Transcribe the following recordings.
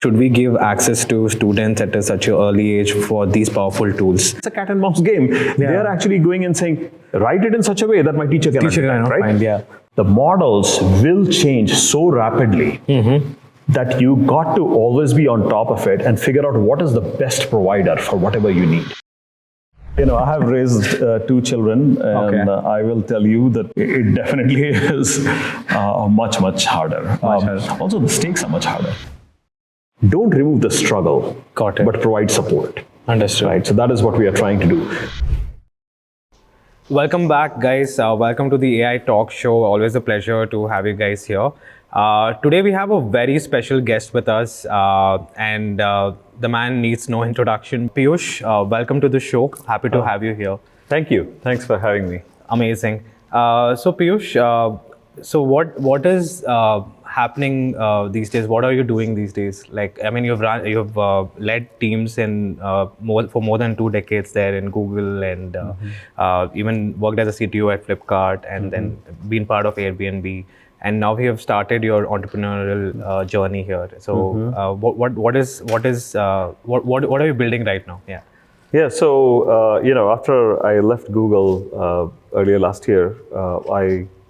Should we give access to students at such an early age for these powerful tools? It's a cat and mouse game. They are actually going and saying, write it in such a way that my teacher can understand, right? Yeah. The models will change so rapidly that you got to always be on top of it and figure out what is the best provider for whatever you need. I have raised two children, and I will tell you that it definitely is much, much harder. Also, the stakes are much harder. Don't remove the struggle, but provide support. Understood. Right. So that is what we are trying to do. Welcome back, guys. Welcome to the AI Talk Show. Always a pleasure to have you guys here. Today we have a very special guest with us, and the man needs no introduction. Peeyush, welcome to the show. Happy to have you here. Thank you. Thanks for having me. Amazing. So Peeyush, so what is happening these days? What are you doing these days? Like, I mean, you've led teams in for more than 2 decades there in Google, and even worked as a CTO at Flipkart, and then been part of Airbnb. And now we have started your entrepreneurial journey here. So, what are you building right now? Yeah. Yeah. So after I left Google earlier last year,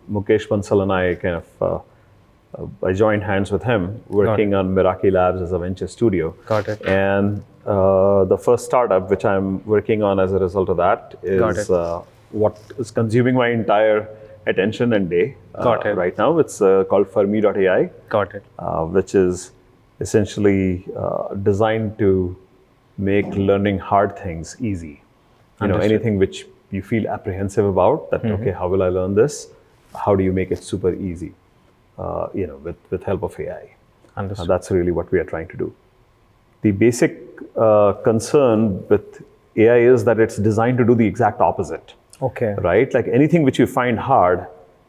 Mukesh Bansal and I kind of I joined hands with him working on Meraki Labs as a venture studio. Got it. And the first startup which I'm working on as a result of that is what is consuming my entire attention and day right now. It's called Fermi AI. Got it. Which is essentially designed to make learning hard things easy. Anything which you feel apprehensive about, that okay, how will I learn this? How do you make it super easy? With help of AI. That's really what we are trying to do. The basic concern with AI is that it's designed to do the exact opposite. Okay. Right? Like anything which you find hard,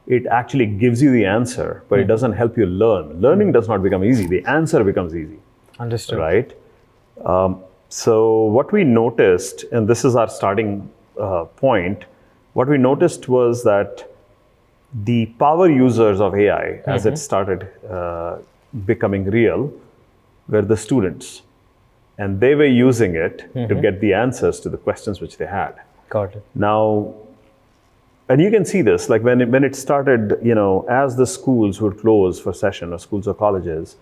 it actually gives you the answer, but it doesn't help you learn. Learning does not become easy. The answer becomes easy. Understood. Right? So what we noticed, and this is our starting point, what we noticed was that the power users of AI, as it started becoming real, were the students. And they were using it to get the answers to the questions which they had. Got it. Now, and you can see this, like when it started, as the schools would close for session, or schools or colleges,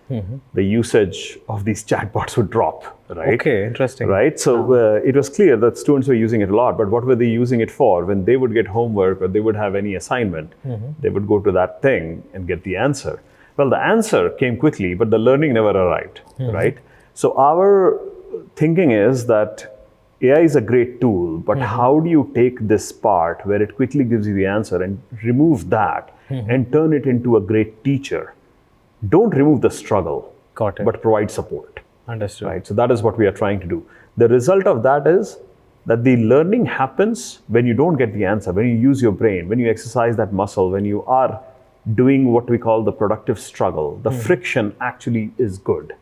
the usage of these chatbots would drop, right? Okay, interesting. Right? So it was clear that students were using it a lot, but what were they using it for? When they would get homework or they would have any assignment, they would go to that thing and get the answer. Well, the answer came quickly, but the learning never arrived, right? So our thinking is that AI is a great tool, but how do you take this part where it quickly gives you the answer and remove that and turn it into a great teacher? Don't remove the struggle, but provide support. Understood. Right? So that is what we are trying to do. The result of that is that the learning happens when you don't get the answer, when you use your brain, when you exercise that muscle, when you are doing what we call the productive struggle. The friction actually is good.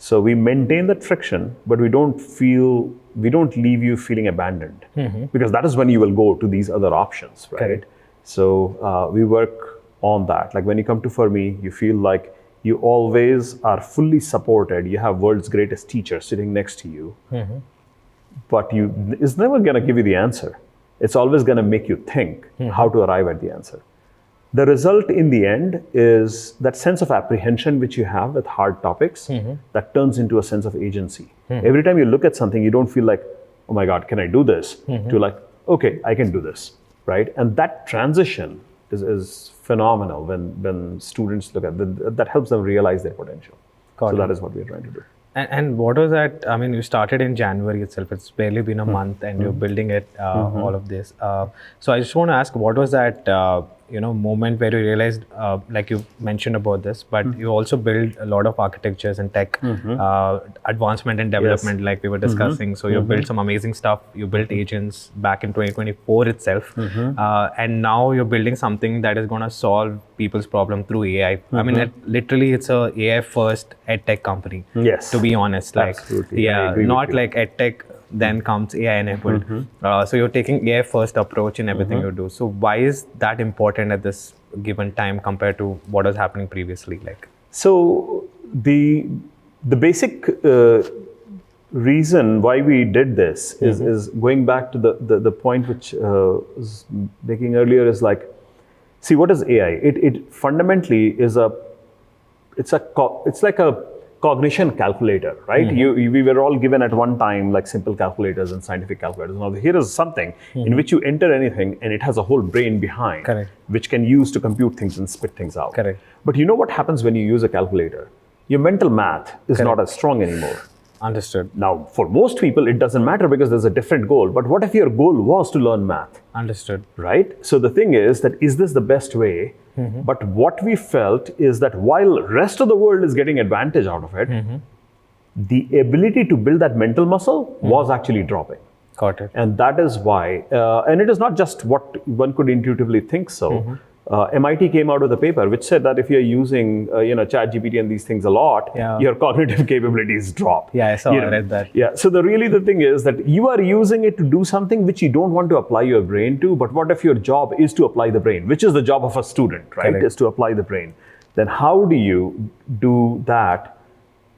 So we maintain that friction, but we don't leave you feeling abandoned, because that is when you will go to these other options, right? Correct. So we work on that. Like when you come to Fermi, you feel like you always are fully supported. You have world's greatest teacher sitting next to you, but it's never going to give you the answer. It's always going to make you think how to arrive at the answer. The result in the end is that sense of apprehension which you have with hard topics that turns into a sense of agency. Every time you look at something, you don't feel like, oh my God, can I do this? To like, okay, I can do this, right? And that transition is phenomenal when students look at that helps them realize their potential. So that is what we're trying to do. And what was that? I mean, you started in January itself. It's barely been a month, and you're building it, all of this. So I just want to ask, what was that, moment where you realized, like you mentioned about this, but you also build a lot of architectures and tech, advancement and development, like we were discussing. So you built some amazing stuff. You built agents back in 2024 itself, and now you're building something that is going to solve people's problem through AI. I mean, literally, it's a AI first EdTech company. Yes. To be honest, like, absolutely. yeah, not like EdTech then comes AI enabled. So you're taking AI first approach in everything you do. So why is that important at this given time compared to what was happening previously? Like, so the The basic reason why we did this is going back to the point which was making earlier is like, see, what is AI? It fundamentally is it's like a cognition calculator, right? We were all given at one time like simple calculators and scientific calculators. Now here is something in which you enter anything and it has a whole brain behind, Correct. which can use to compute things and spit things out. Correct. But you know what happens when you use a calculator? Your mental math is Correct. not as strong anymore. Understood. Now, for most people, it doesn't matter because there's a different goal. But what if your goal was to learn math? Understood. Right? So the thing is that, is this the best way? But what we felt is that while rest of the world is getting advantage out of it, the ability to build that mental muscle was actually dropping. Got it. And that is why, and it is not just what one could intuitively think so. MIT came out with a paper which said that if you're using, ChatGPT and these things a lot, your cognitive capabilities drop. Yeah, I saw. I read that. Yeah. So the thing is that you are using it to do something which you don't want to apply your brain to. But what if your job is to apply the brain, which is the job of a student, right? Correct. Is to apply the brain. Then how do you do that?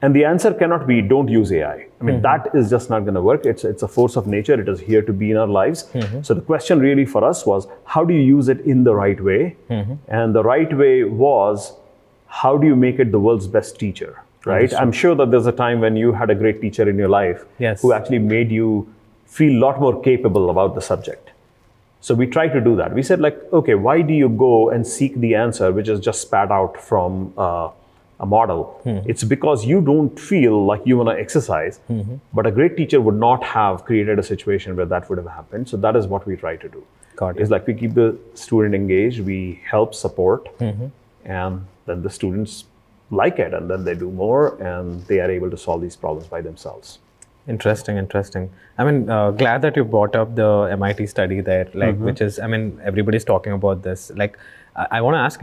And the answer cannot be don't use AI. I mean, that is just not going to work. It's a force of nature. It is here to be in our lives. So the question really for us was, how do you use it in the right way? And the right way was, how do you make it the world's best teacher, right? I'm sure that there's a time when you had a great teacher in your life who actually made you feel a lot more capable about the subject. So we tried to do that. We said like, okay, why do you go and seek the answer, which is just spat out from a model? It's because you don't feel like you want to exercise, but a great teacher would not have created a situation where that would have happened. So that is what we try to do. Got it. It's like we keep the student engaged, we help support, and then the students like it, and then they do more, and they are able to solve these problems by themselves. Interesting. I mean, glad that you brought up the MIT study there, like, which is, I mean, everybody's talking about this. Like, I want to ask,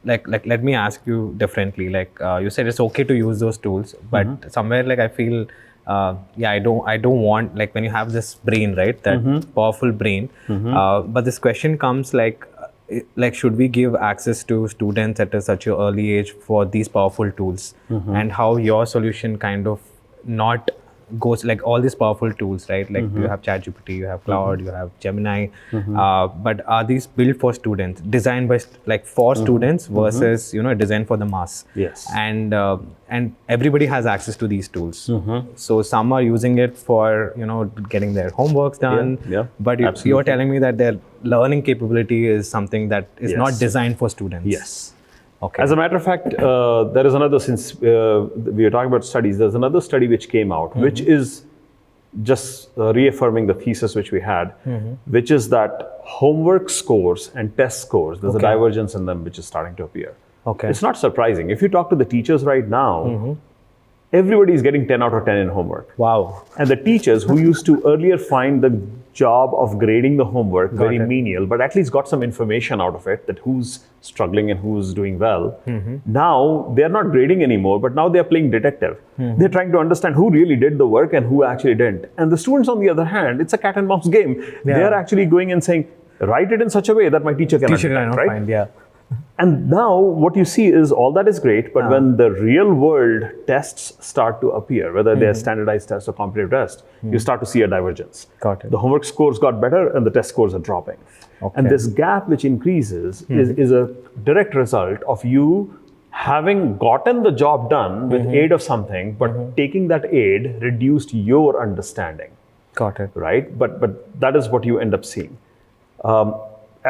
let me ask you differently. Like, you said it's okay to use those tools, but somewhere, like, I feel, I don't want, like, when you have this brain, right, that powerful brain, but this question comes like, should we give access to students at such an early age for these powerful tools, and how your solution kind of not goes like all these powerful tools, right? Like you have ChatGPT, you have Cloud, you have Gemini, but are these built for students, designed by for students versus designed for the mass? Yes. And everybody has access to these tools. So some are using it for getting their homeworks done. But you're telling me that their learning capability is something that is not designed for students. Yes. Okay. As a matter of fact, there is another, since we are talking about studies, there's another study which came out, which is just reaffirming the thesis which we had, which is that homework scores and test scores, there's a divergence in them which is starting to appear. Okay. It's not surprising. If you talk to the teachers right now, everybody is getting 10 out of 10 in homework. Wow. And the teachers who used to earlier find the job of grading the homework very menial, but at least got some information out of it, that who's struggling and who's doing well. Now they're not grading anymore, but now they're playing detective. They're trying to understand who really did the work and who actually didn't. And the students, on the other hand, it's a cat and mouse game. They're actually going and saying, write it in such a way that my teacher cannot find, And now what you see is all that is great, but when the real world tests start to appear, whether they're standardized tests or competitive tests, you start to see a divergence. Got it. The homework scores got better and the test scores are dropping. And this gap which increases is a direct result of you having gotten the job done with aid of something, but taking that aid reduced your understanding. Got it. Right? But that is what you end up seeing.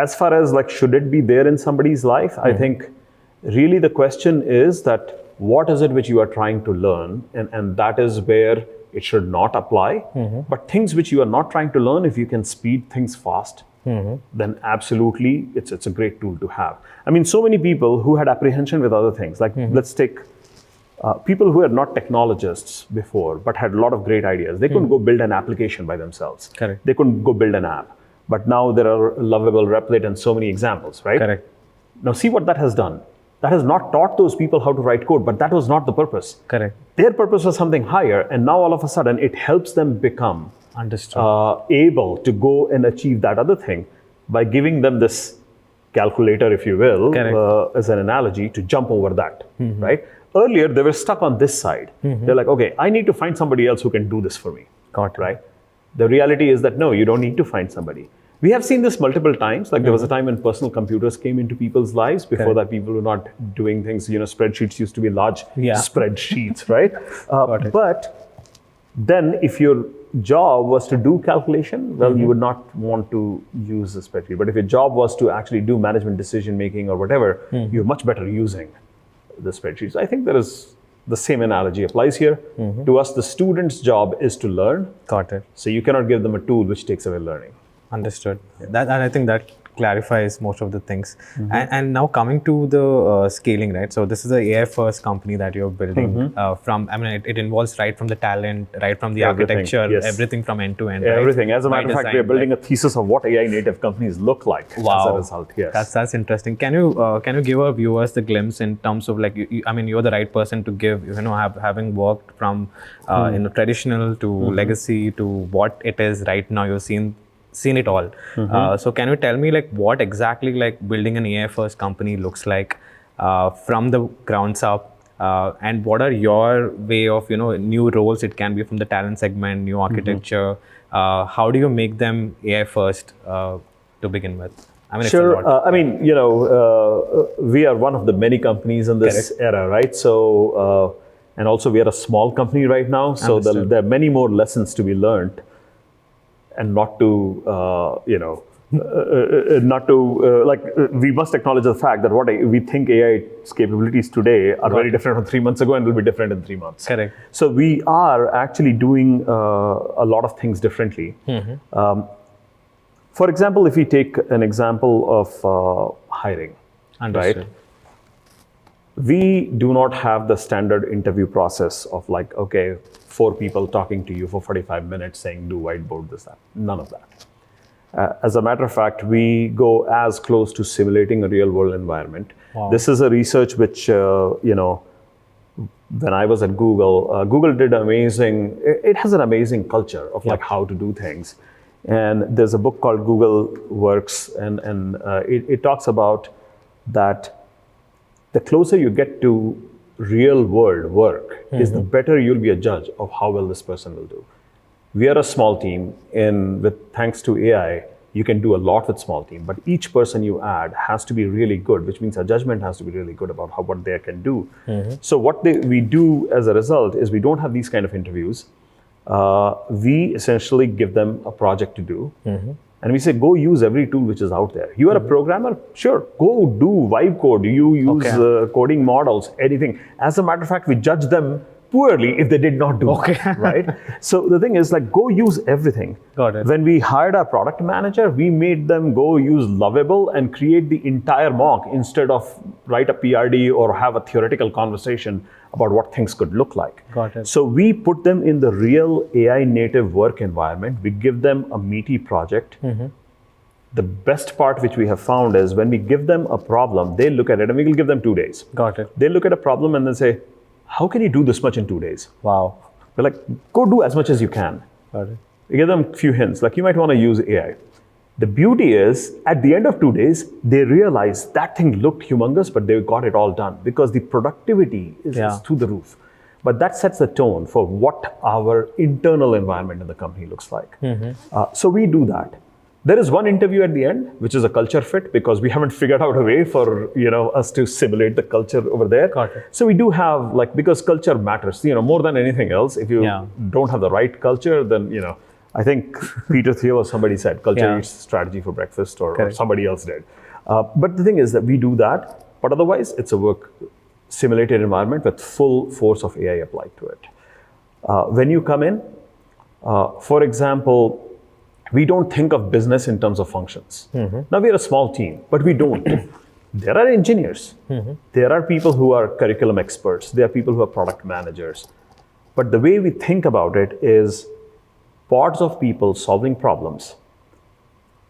As far as should it be there in somebody's life? I think really the question is that what is it which you are trying to learn? And that is where it should not apply. But things which you are not trying to learn, if you can speed things fast, then absolutely it's a great tool to have. I mean, so many people who had apprehension with other things, let's take people who are not technologists before, but had a lot of great ideas. They couldn't go build an application by themselves. Correct. They couldn't go build an app. But now there are Lovable, Replit, and so many examples, right? Correct. Now see what that has done. That has not taught those people how to write code, but that was not the purpose. Correct. Their purpose was something higher, and now all of a sudden it helps them become able to go and achieve that other thing by giving them this calculator, if you will, as an analogy, to jump over that, right? earlier they were stuck on this side. They're like, okay, I need to find somebody else who can do this for me. Got it. Right? The reality is that no, you don't need to find somebody. We have seen this multiple times. Like there was a time when personal computers came into people's lives. Before that, people were not doing things. Spreadsheets used to be large spreadsheets, right? But then if your job was to do calculation, well, you would not want to use a spreadsheet. But if your job was to actually do management decision making or whatever, you're much better using the spreadsheets. I think there is the same analogy applies here. To us, the student's job is to learn. Got it. So you cannot give them a tool which takes away learning. Understood. And I think that clarifies most of the things. And now coming to the scaling, right? So this is an AI first company that you're building from. I mean, it involves right from the talent, right from the architecture, everything from end to end. Everything. Right? As a matter of fact, we're building a thesis of what AI native companies look like as a result. Yes. That's interesting. Can you give our viewers the glimpse in terms of like, I mean, you're the right person to give, having worked from traditional to legacy to what it is right now. You've seen it all. So can you tell me like what exactly like building an AI first company looks like from the grounds up, and what are your way of new roles? It can be from the talent segment, new architecture. How do you make them AI first to begin with? I mean, sure. We are one of the many companies in this era, right? So and also we are a small company right now, so there are many more lessons to be learned. And not to, we must acknowledge the fact that what we think AI's capabilities today are very different from 3 months ago and will be different in 3 months. Correct. So we are actually doing a lot of things differently. For example, if we take an example of hiring, right? We do not have the standard interview process of like, okay, 4 people talking to you for 45 minutes saying, do whiteboard this, that. None of that. As a matter of fact, we go as close to simulating a real world environment. Wow. This is a research which, when I was at Google, Google did amazing, it has an amazing culture of like how to do things. And there's a book called Google Works, and it talks about that the closer you get to real world work is the better you'll be a judge of how well this person will do. We are a small team, and thanks to AI, you can do a lot with small team, but each person you add has to be really good, which means our judgment has to be really good about what they can do. So what we do as a result is we don't have these kind of interviews. We essentially give them a project to do. And we say, go use every tool which is out there. You are a programmer? Sure, go do vibe code. You use coding models, anything. As a matter of fact, we judge them poorly if they did not do that, right? So the thing is like, go use everything. Got it. When we hired our product manager, we made them go use Lovable and create the entire mock instead of write a PRD or have a theoretical conversation about what things could look like. Got it. So we put them in the real AI native work environment. We give them a meaty project. The best part which we have found is when we give them a problem, they look at it, and we will give them 2 days. Got it. They look at a problem and then say, how can you do this much in 2 days? Wow. We're like, go do as much as you can. Got it. We give them a few hints, like you might want to use AI. The beauty is, at the end of 2 days, they realize that thing looked humongous, but they got it all done because the productivity is through the roof. But that sets the tone for what our internal environment in the company looks like. So we do that. There is one interview at the end, which is a culture fit, because we haven't figured out a way for us to simulate the culture over there. Got it. So we do have, because culture matters, more than anything else. If you don't have the right culture, then I think Peter Thiel or somebody said, culture eats strategy for breakfast, or somebody else did. But the thing is that we do that, but otherwise it's a work simulated environment with full force of AI applied to it. When you come in, for example, we don't think of business in terms of functions. Now we are a small team, but we don't. There are engineers. There are people who are curriculum experts. There are people who are product managers. But the way we think about it is pods of people solving problems.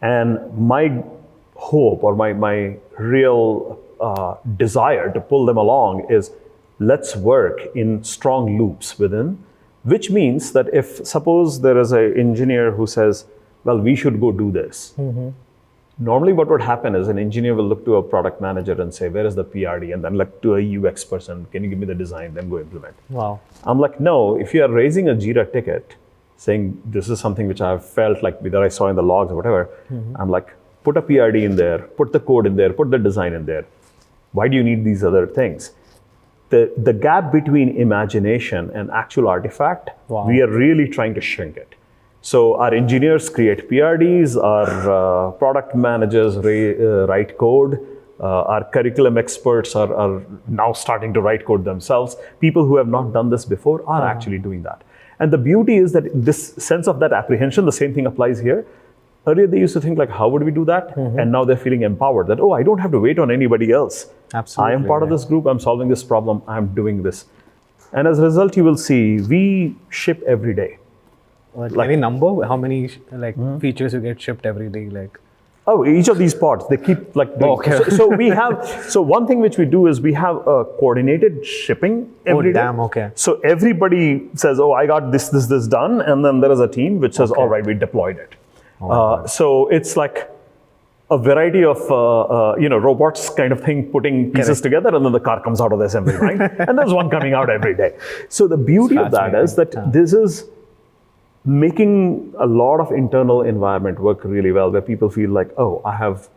And my hope or my real desire to pull them along is let's work in strong loops within, which means that if suppose there is an engineer who says, well, we should go do this. Normally what would happen is an engineer will look to a product manager and say, where is the PRD? And then look to a UX person, can you give me the design, then go implement. Wow. I'm like, no, if you are raising a Jira ticket saying this is something which I've felt like whether I saw in the logs or whatever, I'm like, put a PRD in there, put the code in there, put the design in there. Why do you need these other things? The gap between imagination and actual artifact, we are really trying to shrink it. So our engineers create PRDs, our product managers write code, our curriculum experts are now starting to write code themselves. People who have not done this before are actually doing that. And the beauty is that this sense of that apprehension, the same thing applies here. Earlier they used to think like, how would we do that? And now they're feeling empowered that, oh, I don't have to wait on anybody else. Absolutely. I am part of this group, I'm solving this problem, I'm doing this. And as a result, you will see, we ship every day. Like any number? How many features you get shipped every day? Like, oh, each of these pods, they keep like. Okay. So we have. So one thing which we do is we have a coordinated shipping every day. Damn. Okay. So everybody says, "Oh, I got this done," and then there is a team which says, "All right, we deployed it." So it's like a variety of robots kind of thing putting pieces together, and then the car comes out of the assembly line, and there's one coming out every day. So the beauty of that is that this is making a lot of internal environment work really well, where people feel like, oh, I have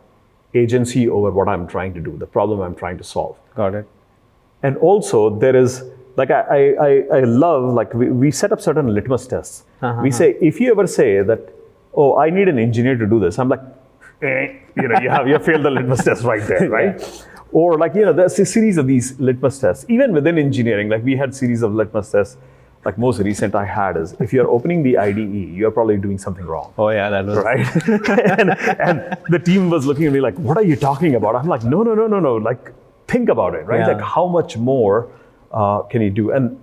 agency over what I'm trying to do, the problem I'm trying to solve. Got it. And also there is, like I love, like we set up certain litmus tests. We say, if you ever say that, oh, I need an engineer to do this, I'm like, you failed the litmus test right there, right? Or like, there's a series of these litmus tests. Even within engineering, like we had series of litmus tests. Like most recent I had is, if you're opening the IDE, you're probably doing something wrong. Oh yeah, that was right. and the team was looking at me like, what are you talking about? I'm like, no. Like, think about it, right? Like, how much more can you do? And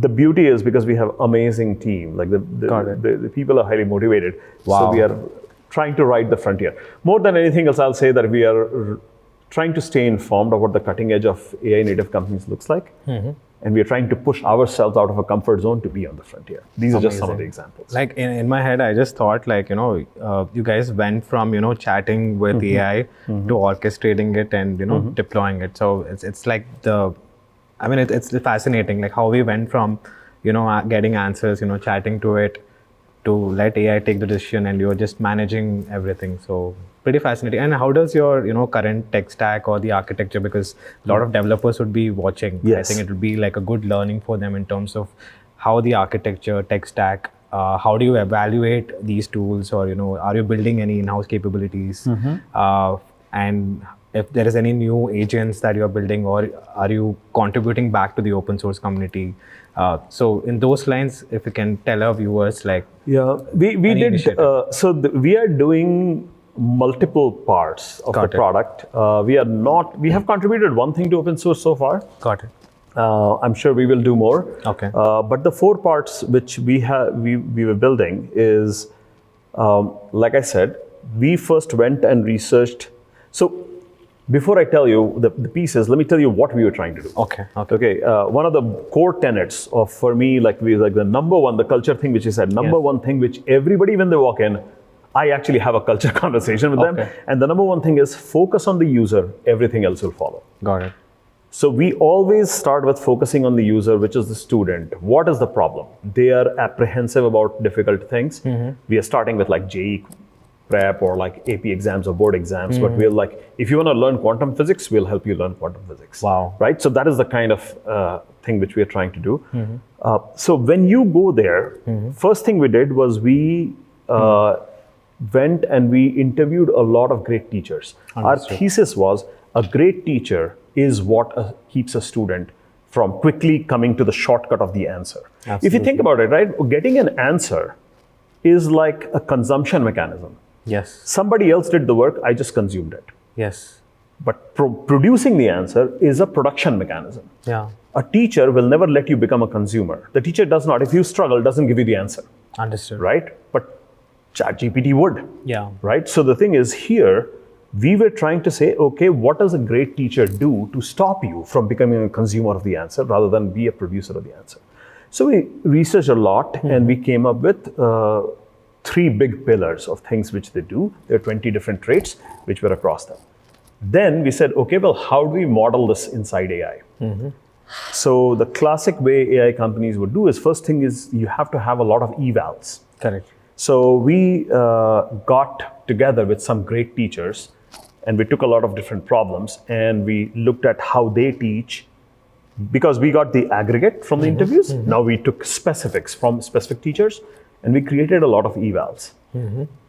the beauty is because we have amazing team. Like the people are highly motivated. Wow. So we are trying to ride the frontier. More than anything else, I'll say that we are trying to stay informed of what the cutting edge of AI native companies looks like. And we are trying to push ourselves out of a comfort zone to be on the frontier. These are just some of the examples. Like in my head, I just thought like, you guys went from, chatting with AI to orchestrating it and, deploying it. So it's like it's fascinating, like how we went from, getting answers, chatting to it, to let AI take the decision, and you're just managing everything. So pretty fascinating. And how does your current tech stack or the architecture, because a lot of developers would be watching. Yes. I think it would be like a good learning for them in terms of how the architecture, tech stack, how do you evaluate these tools, or are you building any in-house capabilities, and if there is any new agents that you're building, or are you contributing back to the open source community? So in those lines, if you can tell our viewers, like, we did. We are doing multiple parts of the product. We have contributed one thing to open source so far. Got it. I'm sure we will do more. Okay. But the 4 parts which we were building is, like I said, we first went and researched. So before I tell you the pieces, let me tell you what we were trying to do. Okay. One of the core tenets of Fermi, like the number one, the culture thing, which you said, number one thing which everybody, when they walk in, I actually have a culture conversation with them. And the number one thing is focus on the user, everything else will follow. Got it. So we always start with focusing on the user, which is the student. What is the problem? They are apprehensive about difficult things. We are starting with like JEE prep or like AP exams or board exams, but we're like, if you want to learn quantum physics, we'll help you learn quantum physics. Wow. Right? So that is the kind of thing which we are trying to do. So when you go there, first thing we did was we went and we interviewed a lot of great teachers. Understood. Our thesis was, a great teacher is what keeps a student from quickly coming to the shortcut of the answer. Absolutely. If you think about it, right, getting an answer is like a consumption mechanism. Yes. Somebody else did the work, I just consumed it. Yes. But producing the answer is a production mechanism. Yeah. A teacher will never let you become a consumer. The teacher does not. If you struggle, doesn't give you the answer. Understood. Right? But ChatGPT would. Yeah. Right? So the thing is here, we were trying to say, okay, what does a great teacher do to stop you from becoming a consumer of the answer rather than be a producer of the answer? So we researched a lot and we came up with three big pillars of things which they do. There are 20 different traits which were across them. Then we said, okay, well, how do we model this inside AI? So the classic way AI companies would do is, first thing is you have to have a lot of evals. Correct. So we got together with some great teachers, and we took a lot of different problems, and we looked at how they teach, because we got the aggregate from the interviews. Now we took specifics from specific teachers, and we created a lot of evals.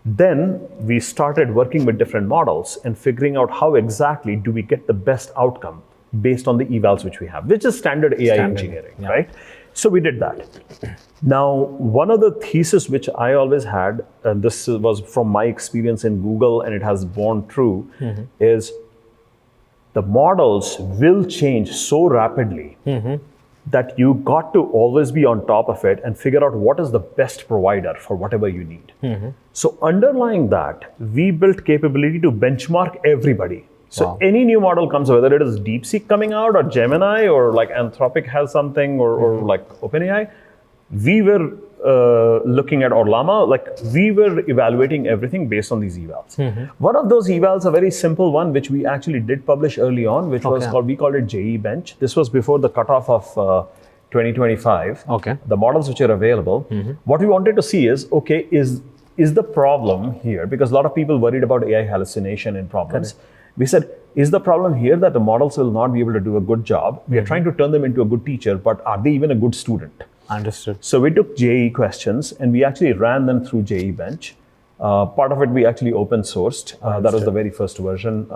Then we started working with different models and figuring out how exactly do we get the best outcome based on the evals which we have, which is standard AI engineering, right? So we did that. Now, one of the thesis which I always had, and this was from my experience in Google, and it has borne true, is the models will change so rapidly that you got to always be on top of it and figure out what is the best provider for whatever you need. So underlying that, we built capability to benchmark everybody. So any new model comes, whether it is DeepSeek coming out or Gemini or like Anthropic has something or like OpenAI, we were looking at, or Llama, like we were evaluating everything based on these evals. One of those evals, a very simple one, which we actually did publish early on, which was called, we called it JE Bench. This was before the cutoff of 2025. The models which are available. What we wanted to see is, okay, is the problem here, because a lot of people worried about AI hallucination and problems. We said, is the problem here that the models will not be able to do a good job? We are trying to turn them into a good teacher, but are they even a good student? Understood. So we took JE questions and we actually ran them through JE Bench. Part of it we actually open sourced. That was the very first version.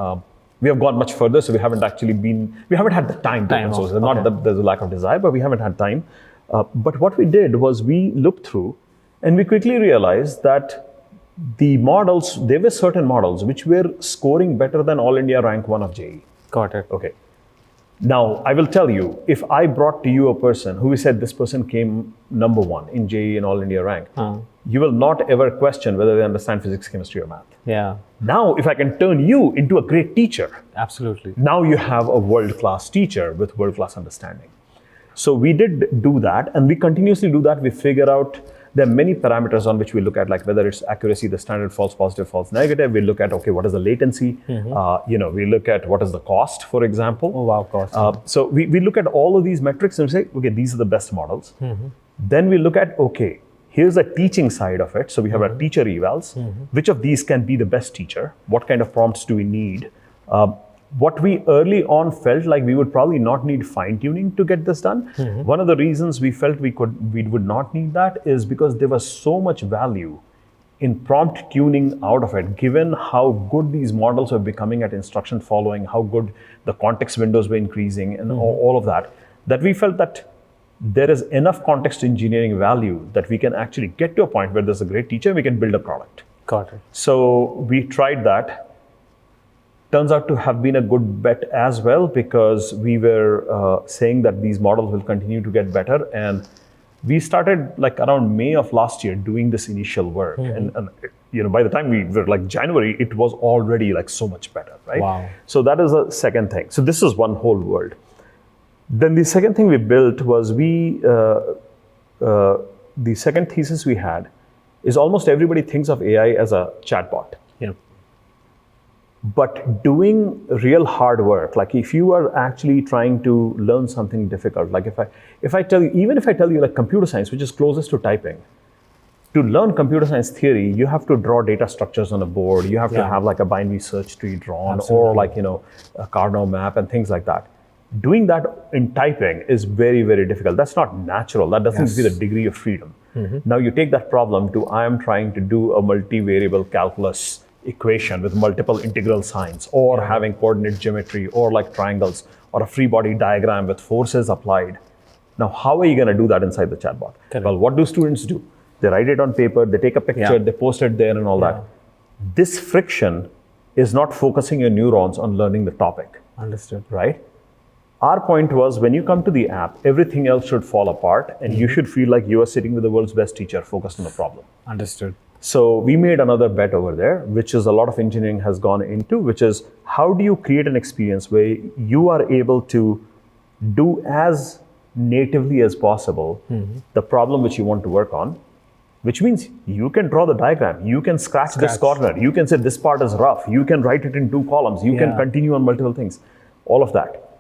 We have gone much further, so we haven't had the time to open source. Not that there's a lack of desire, but we haven't had time. But what we did was we looked through and we quickly realized that the models, there were certain models which were scoring better than All India Rank 1 of JE. Got it. Okay. Now, I will tell you, if I brought to you a person who said this person came number 1 in JE and All India Rank, you will not ever question whether they understand physics, chemistry, or math. Yeah. Now, if I can turn you into a great teacher, absolutely. Now you have a world-class teacher with world-class understanding. So we did do that, and we continuously do that. We figure out there are many parameters on which we look at, like whether it's accuracy, the standard false positive, false negative. We look at, okay, what is the latency? We look at what is the cost, for example. Oh, wow, cost. So we look at all of these metrics and say, okay, these are the best models. Then we look at, okay, here's the teaching side of it. So we have our teacher evals. Which of these can be the best teacher? What kind of prompts do we need? What we early on felt like we would probably not need fine-tuning to get this done. One of the reasons we felt we would not need that is because there was so much value in prompt tuning out of it, given how good these models were becoming at instruction following, how good the context windows were increasing, and all of that, that we felt that there is enough context engineering value that we can actually get to a point where there's a great teacher and we can build a product. Got it. So we tried that. Turns out to have been a good bet as well, because we were saying that these models will continue to get better. And we started like around May of last year doing this initial work. And by the time we were like January, it was already like so much better, right? Wow. So that is a second thing. So this is one whole world. Then the second thing we built was the second thesis we had is almost everybody thinks of AI as a chatbot. Yeah. But doing real hard work, like if you are actually trying to learn something difficult, like if I tell you, even if I tell you like computer science, which is closest to typing, to learn computer science theory, you have to draw data structures on a board. You have to have like a binary search tree drawn, or like, a Carnot map and things like that. Doing that in typing is very, very difficult. That's not natural. That doesn't give you the degree of freedom. Now you take that problem to, I am trying to do a multivariable calculus equation with multiple integral signs, or having coordinate geometry, or like triangles, or a free body diagram with forces applied. Now, how are you going to do that inside the chatbot? Correct. Well, what do students do? They write it on paper, they take a picture, they post it there and all that. This friction is not focusing your neurons on learning the topic. Understood. Right? Our point was, when you come to the app, everything else should fall apart, and you should feel like you are sitting with the world's best teacher focused on the problem. Understood. So we made another bet over there, which is a lot of engineering has gone into, which is how do you create an experience where you are able to do as natively as possible the problem which you want to work on, which means you can draw the diagram, you can scratch this corner, you can say this part is rough, you can write it in 2 columns, you can continue on multiple things, all of that.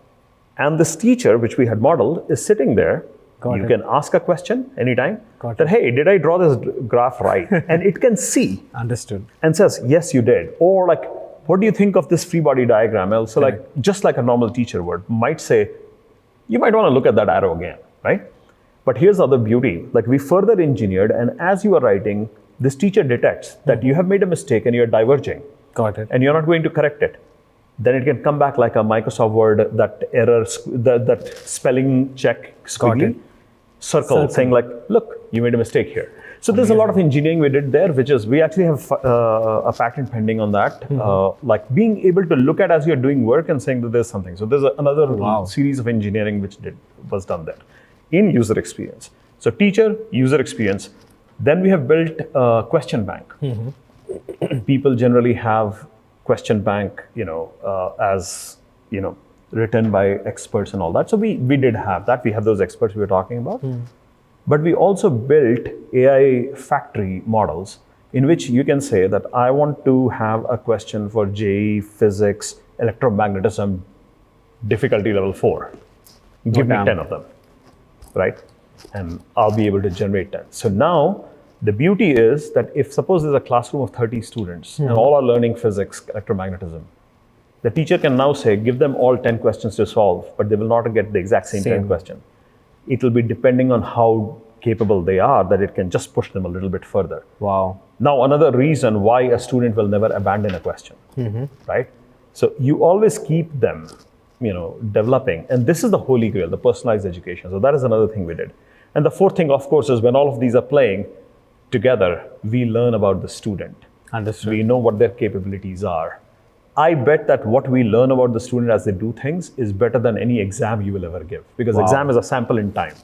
And this teacher, which we had modeled, is sitting there. You can ask a question anytime that, hey, did I draw this graph right? And it can see. Understood. And says, yes, you did. Or like, what do you think of this free body diagram? Also, like, just like a normal teacher would, might say, you might want to look at that arrow again, right? But here's the other beauty. Like, we further engineered, and as you are writing, this teacher detects that you have made a mistake and you're diverging. Got it. And you're not going to correct it. Then it can come back like a Microsoft Word, that error, that spelling check squiggly circle saying like, look, you made a mistake here. So there's a lot of engineering we did there, which is, we actually have a patent pending on that. Like being able to look at as you're doing work and saying that there's something. So there's another series of engineering which was done there in user experience. So teacher, user experience. Then we have built a question bank. People generally have question bank, as, written by experts and all that. So we did have that. We have those experts we were talking about. But we also built AI factory models in which you can say that I want to have a question for JEE, physics, electromagnetism, difficulty level 4. Give me 10 of them, right? And I'll be able to generate 10. So now the beauty is that if suppose there's a classroom of 30 students and all are learning physics, electromagnetism, the teacher can now say, give them all 10 questions to solve, but they will not get the exact same 10 question. It will be depending on how capable they are, that it can just push them a little bit further. Wow. Now, another reason why a student will never abandon a question, right? So you always keep them, developing. And this is the holy grail, the personalized education. So that is another thing we did. And the fourth thing, of course, is when all of these are playing together, we learn about the student. Understood. We know what their capabilities are. I bet that what we learn about the student as they do things is better than any exam you will ever give, because exam is a sample in time.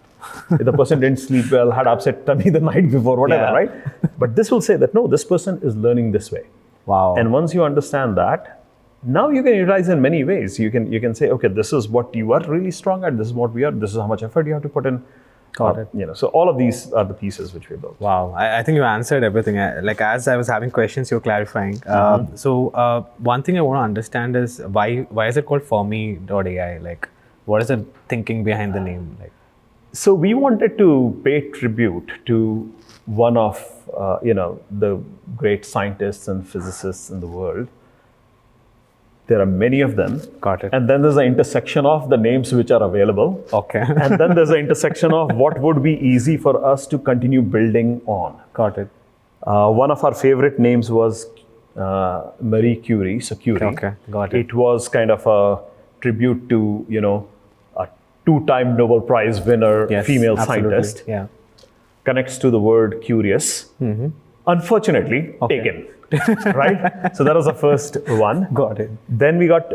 If the person didn't sleep well, had upset tummy the night before, whatever, right? But this will say that, no, this person is learning this way. Wow. And once you understand that, now you can utilize in many ways. You can say, okay, this is what you are really strong at. This is what we are. This is how much effort you have to put in. Got it. So all of these are the pieces which we built. Wow, I think you answered everything. Like as I was having questions, you're clarifying. So one thing I want to understand is why is it called Fermi.ai? Like, what is the thinking behind the name? Like, so we wanted to pay tribute to one of the great scientists and physicists in the world. There are many of them. Got it. And then there's an intersection of the names which are available. Okay. And then there's an intersection of what would be easy for us to continue building on. Got it. One of our favorite names was Marie Curie, so Curie. Okay, got it. It was kind of a tribute to, a 2-time Nobel Prize winner, female scientist. Yeah. Connects to the word curious. Unfortunately, taken. Right? So that was the first one. Got it. Then we got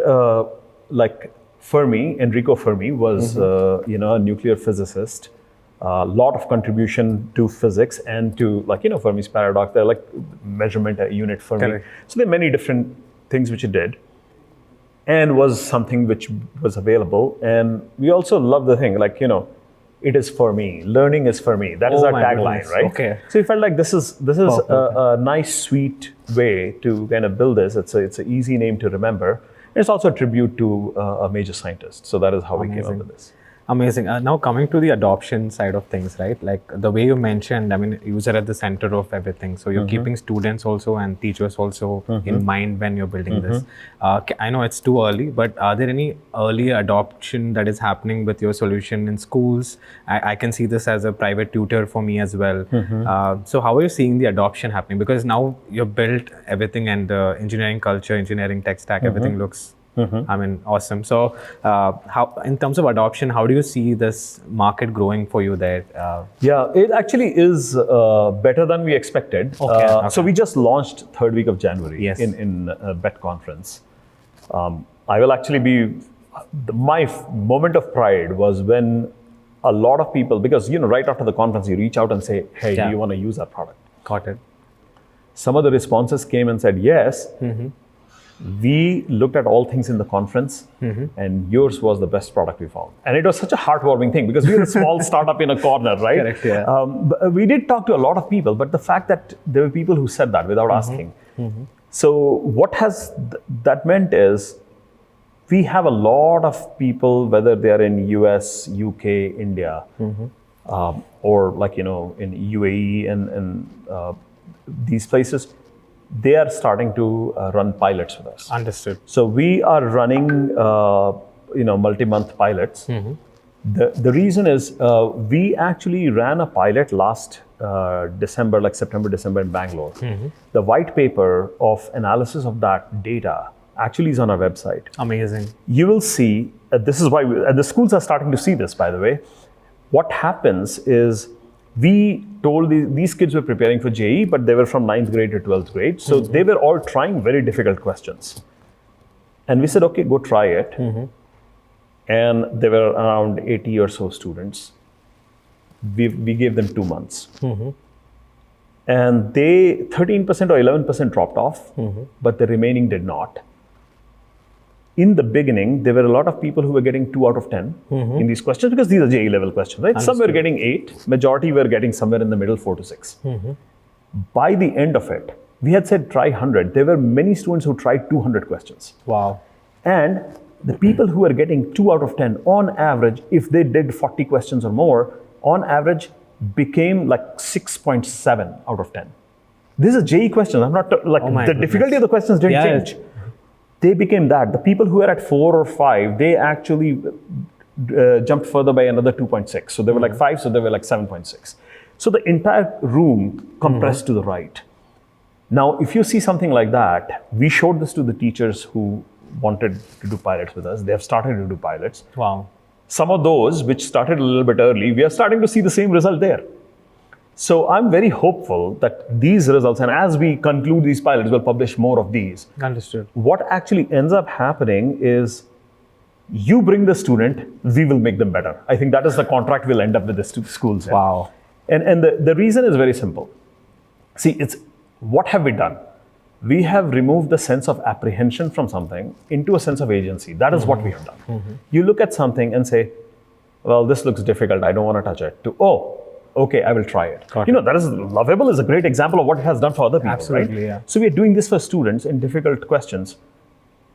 Fermi, Enrico Fermi was a nuclear physicist. A lot of contribution to physics and to Fermi's paradox. They're like measurement unit Fermi. Correct. So there are many different things which it did, and was something which was available. And we also love the thing it is for me. Learning is for me. That is our tagline, right? Okay. So we felt like this is a nice, sweet way to kind of build this. It's an easy name to remember. It's also a tribute to a major scientist. So that is how we came up with this. Amazing. Now coming to the adoption side of things, right? Like the way you mentioned, I mean, user at the center of everything. So you're keeping students also and teachers also in mind when you're building this. I know it's too early, but are there any early adoption that is happening with your solution in schools? I can see this as a private tutor for me as well. So how are you seeing the adoption happening? Because now you've built everything and the engineering culture, engineering tech stack, everything looks awesome. So how, in terms of adoption, how do you see this market growing for you there? It actually is better than we expected. Okay. So we just launched 3rd week of January in a BET conference. I will actually be, my moment of pride was when a lot of people, because right after the conference, you reach out and say, hey, do you want to use our product? Got it. Some of the responses came and said yes. We looked at all things in the conference, and yours was the best product we found. And it was such a heartwarming thing because we were a small startup in a corner, right? Correct, yeah. But we did talk to a lot of people, but the fact that there were people who said that without asking. So what has that meant is we have a lot of people, whether they are in US, UK, India, or like, in UAE and these places, they are starting to run pilots with us. Understood. So we are running, multi-month pilots. The reason is we actually ran a pilot last December, like September, December in Bangalore. The white paper of analysis of that data actually is on our website. Amazing. You will see, this is why, the schools are starting to see this, by the way. What happens is we told these kids were preparing for JEE, but they were from 9th grade to 12th grade. So they were all trying very difficult questions. And we said, okay, go try it. And there were around 80 or so students. We gave them 2 months. And they, 13% or 11% dropped off, but the remaining did not. In the beginning, there were a lot of people who were getting 2 out of 10 in these questions because these are JEE level questions, right? Some were getting 8, majority were getting somewhere in the middle, 4 to 6. By the end of it, we had said try 100. There were many students who tried 200 questions. Wow. And the people who were getting 2 out of 10, on average, if they did 40 questions or more, on average became like 6.7 out of 10. This is JEE questions. I'm not the difficulty of the questions didn't change. They became that. The people who were at 4 or 5, they actually jumped further by another 2.6. So they were like 5, so they were like 7.6. So the entire room compressed to the right. Now, if you see something like that, we showed this to the teachers who wanted to do pilots with us. They have started to do pilots. Wow. Some of those which started a little bit early, we are starting to see the same result there. So I'm very hopeful that these results, and as we conclude these pilots, we'll publish more of these. Understood. What actually ends up happening is you bring the student, we will make them better. I think that is the contract we'll end up with the schools. Wow. And the reason is very simple. See, it's what have we done? We have removed the sense of apprehension from something into a sense of agency. That is what we have done. You look at something and say, well, this looks difficult. I don't want to touch it. To, oh, okay, I will try it. That is Lovable is a great example of what it has done for other people. Absolutely, right? Yeah. So we are doing this for students in difficult questions.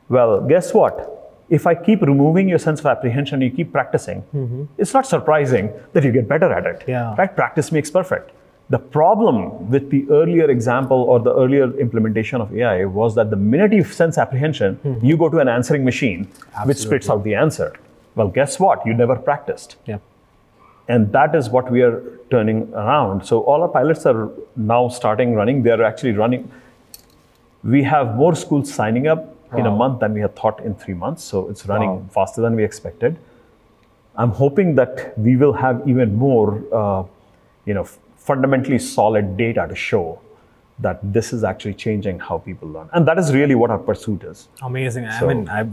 Well, guess what? If I keep removing your sense of apprehension, you keep practicing, it's not surprising that you get better at it. Yeah. Right? Practice makes perfect. The problem with the earlier example or the earlier implementation of AI was that the minute you sense apprehension, you go to an answering machine, which spits out the answer. Well, guess what? You never practiced. Yeah. And that is what we are turning around. So all our pilots are now starting running. They're actually running. We have more schools signing up in a month than we had thought in 3 months. So it's running faster than we expected. I'm hoping that we will have even more, fundamentally solid data to show that this is actually changing how people learn. And that is really what our pursuit is. Amazing. So,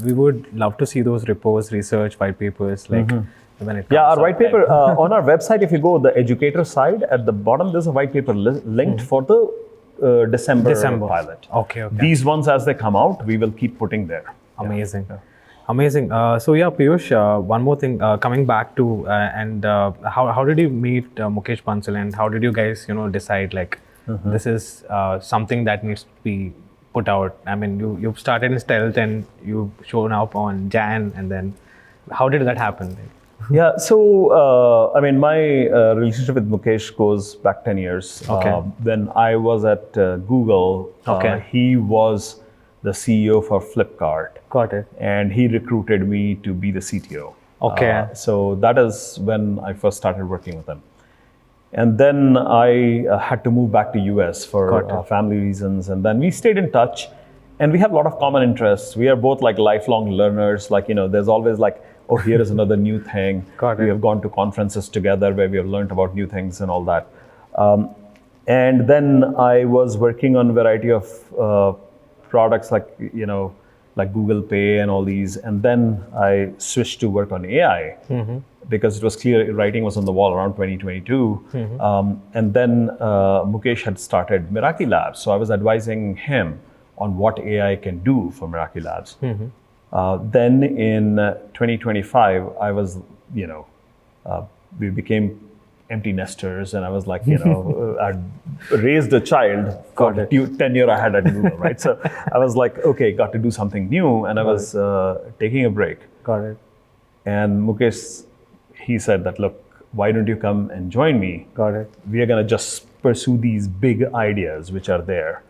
we would love to see those reports, research, white papers, like when it comes our white paper, on our website, if you go the educator side, at the bottom, there's a white paper linked for the December pilot. Okay. These ones, as they come out, we will keep putting there. Amazing. Yeah. Amazing. Peeyush, one more thing, coming back to, how did you meet Mukesh Bansal, and how did you guys, decide like, this is something that needs to be put out? I mean, you've started in stealth and you've shown up on Jan, and then how did that happen? Yeah, so my relationship with Mukesh goes back 10 years. Okay. When I was at Google, he was the CEO for Flipkart. Got it. And he recruited me to be the CTO. Okay. So that is when I first started working with him. And then I had to move back to US for family reasons. And then we stayed in touch, and we have a lot of common interests. We are both like lifelong learners. Like, there's always like, oh, here is another new thing. We have gone to conferences together where we have learned about new things and all that. And then I was working on a variety of products like Google Pay and all these. And then I switched to work on AI because it was clear writing was on the wall around 2022. And then Mukesh had started Meraki Labs. So I was advising him on what AI can do for Meraki Labs. Then in 2025, I was, we became empty nesters, and I was like, I'd raised a child for the tenure I had at Google, right? So I was like, okay, got to do something new, and I was taking a break. Got it. And Mukesh, he said that, look, why don't you come and join me? Got it. We are going to just pursue these big ideas which are there.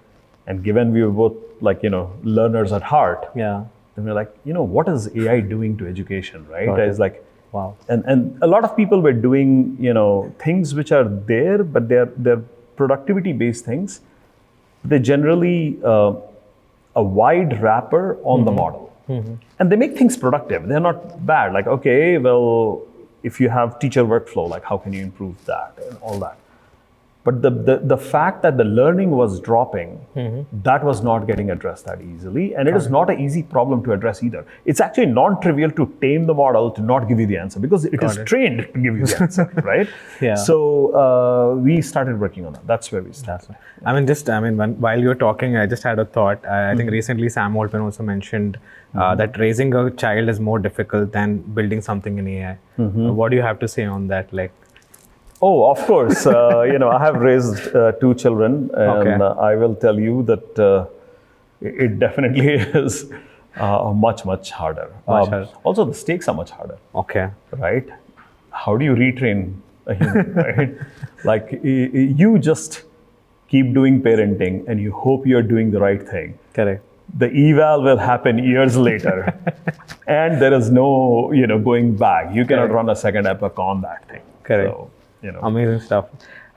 And given we were both learners at heart, then we're like, what is AI doing to education, right? It's like, wow. And a lot of people were doing, things which are there, but they're productivity-based things. They generally a wide wrapper on the model. And they make things productive. They're not bad. Like, okay, well, if you have teacher workflow, like how can you improve that and all that? But the fact that the learning was dropping, that was not getting addressed that easily. And it is not an easy problem to address either. It's actually non-trivial to tame the model to not give you the answer, because it is trained to give you the answer, right? So we started working on that. That's where we started. While you were talking, I just had a thought. I think recently Sam Altman also mentioned that raising a child is more difficult than building something in AI. What do you have to say on that? Oh, of course. I have raised 2 children, and I will tell you that it definitely is much, much harder. Also, the stakes are much harder. Okay. Right? How do you retrain a human, right? Like, you just keep doing parenting and you hope you're doing the right thing. Correct. The eval will happen years later, and there is no, going back. You cannot run a second epoch on that thing. Correct. So, amazing stuff.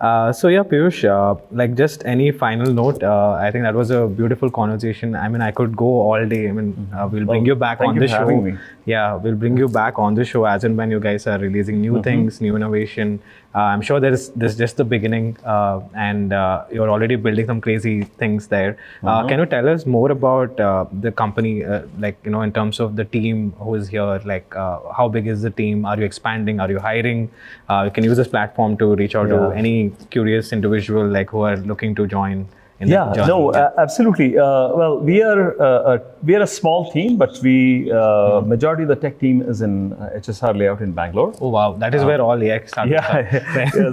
Peeyush, just any final note? I think that was a beautiful conversation. I could go all day. We'll bring you back on the show. Me. Yeah, we'll bring you back on the show as and when you guys are releasing new things, new innovation. I'm sure this is just the beginning, and you're already building some crazy things there. Can you tell us more about the company, in terms of the team who is here? How big is the team? Are you expanding? Are you hiring? You can use this platform to reach out to any curious individual who are looking to join. Absolutely. Well, we are a small team, but majority of the tech team is in HSR layout in Bangalore. Oh wow, that is where all AI started.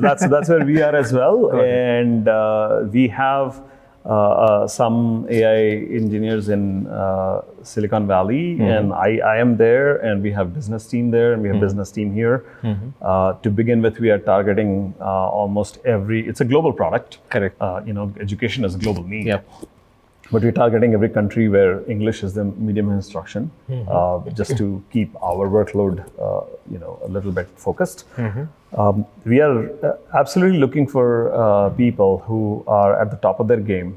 That's where we are as well. And we have some AI engineers in Silicon Valley, and I am there, and we have business team there, and we have business team here. To begin with, we are targeting almost it's a global product. Correct. Education is a global need. Yep. But we're targeting every country where English is the medium of instruction, just to keep our workload, a little bit focused. We are absolutely looking for people who are at the top of their game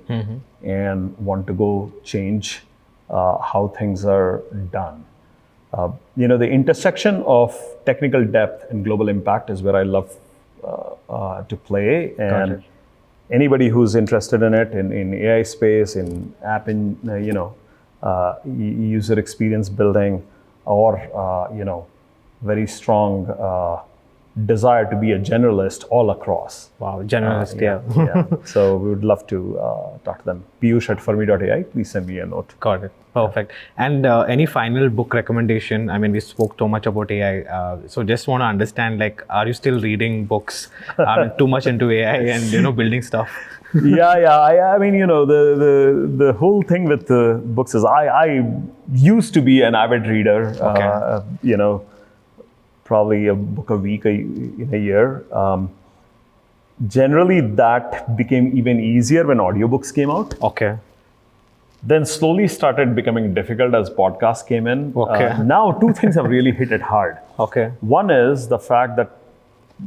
and want to go change how things are done. The intersection of technical depth and global impact is where I love to play. And anybody who's interested in it, in AI space, in app, user experience building, or very strong desire to be a generalist all across. Wow, generalist, So we would love to talk to them. Peeyush@fermi.ai. Please send me a note. Got it. Perfect. And any final book recommendation? We spoke so much about AI, so just want to understand, are you still reading books? Too much into AI and building stuff? The whole thing with the books is I used to be an avid reader. Probably a book a week in a year. Generally, that became even easier when audiobooks came out. Okay. Then slowly started becoming difficult as podcasts came in. Now, 2 things have really hit it hard. One is the fact that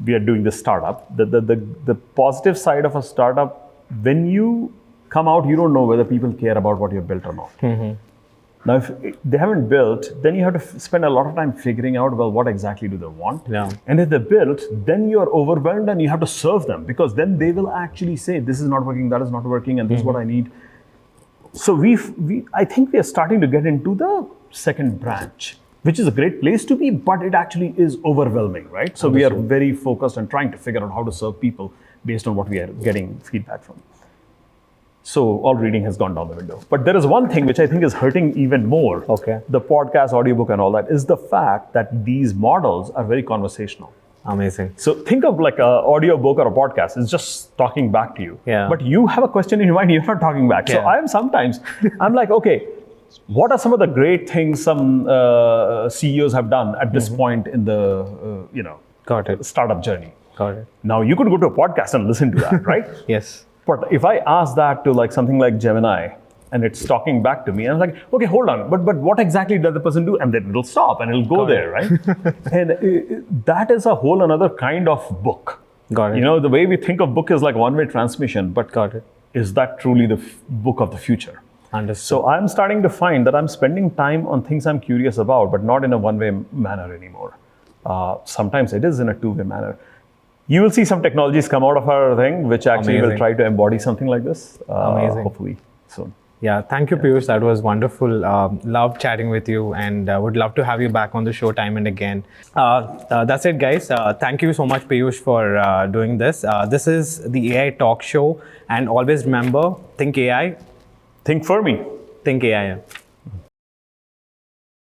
we are doing this startup. The positive side of a startup, when you come out, you don't know whether people care about what you've built or not. Now, if they haven't built, then you have to spend a lot of time figuring out, well, what exactly do they want? And if they're built, then you're overwhelmed and you have to serve them, because then they will actually say, this is not working, that is not working, and this is what I need. So I think we are starting to get into the second branch, which is a great place to be, but it actually is overwhelming, right? So we are very focused on trying to figure out how to serve people based on what we are getting feedback from. So all reading has gone down the window. But there is one thing which I think is hurting even more. Okay. The podcast, audiobook and all that is the fact that these models are very conversational. Amazing. So think of like an audiobook or a podcast. It's just talking back to you. Yeah. But you have a question in your mind, you're not talking back. So I'm like, okay, what are some of the great things some CEOs have done at this point in the Got it. startup journey? Got it. Now you could go to a podcast and listen to that, right? Yes. But if I ask that to like something like Gemini and it's talking back to me, I'm like, okay, hold on, but what exactly does the person do? And then it'll stop and it'll go there, right? And that is a whole another kind of book. Got it. You know, the way we think of book is like one-way transmission, but Got it. is that truly the book of the future? Understood. So I'm starting to find that I'm spending time on things I'm curious about, but not in a one-way manner anymore. Sometimes it is in a two-way manner. You will see some technologies come out of our thing, which actually will Amazing. try to embody something like this. Amazing. Hopefully soon. Yeah, thank you, Peeyush. That was wonderful. Love chatting with you, and would love to have you back on the show time and again. That's it, guys. Thank you so much, Peeyush, for doing this. This is the AI Talk Show, and always remember, think AI, Think Fermi. think AI.